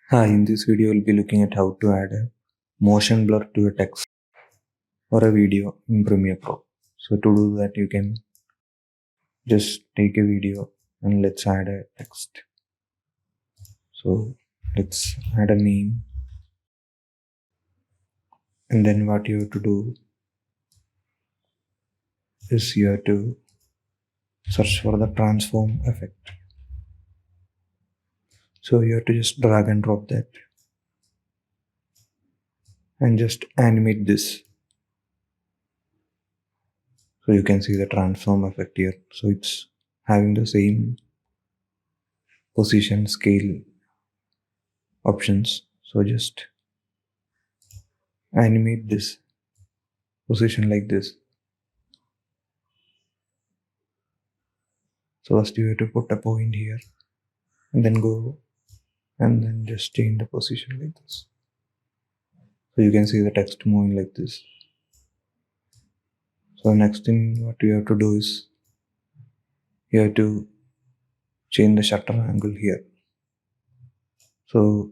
Hi, in this video, we'll be looking at how to add a motion blur to a text or a video in Premiere Pro. So to do that, you can just take a video and let's add a text. So let's add a name, and then what you have to do is you have to search for the transform effect. So you have to just drag and drop that and just animate this. So you can see the transform effect here. So it's having the same position scale options. So just animate this position like this. So first you have to put a point here and then go and then just change the position like this. So you can see the text moving like this. So next thing what you have to do is you have to change the shutter angle here. So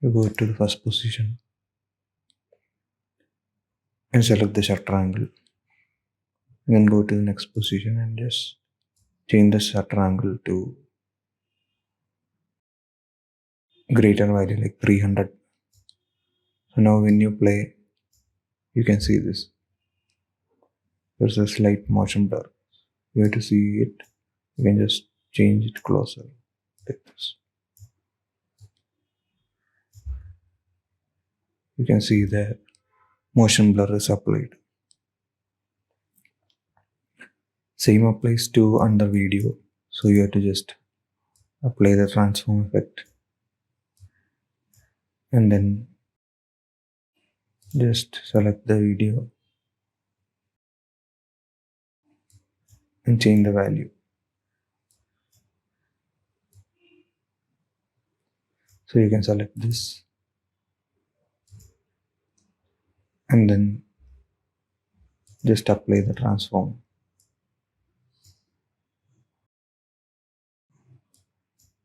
you go to the first position and select the shutter angle. Then go to the next position and just change the shutter angle to greater value like 300. So now when you play, you can see this. There's a slight motion blur. You have to see it. You can just change it closer like this. You can see the motion blur is applied. Same applies to under video. So you have to just apply the transform effect and then just select the video and change the value. So you can select this and then just apply the transform.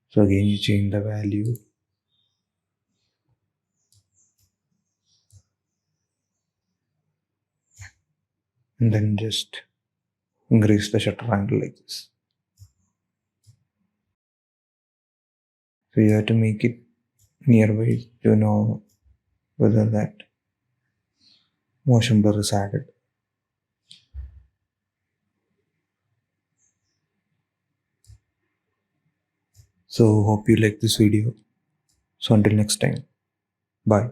So again you change the value and then just increase the shutter angle like this. So you have to make it nearby to know whether that motion blur is added. So hope you like this video. So until next time, bye.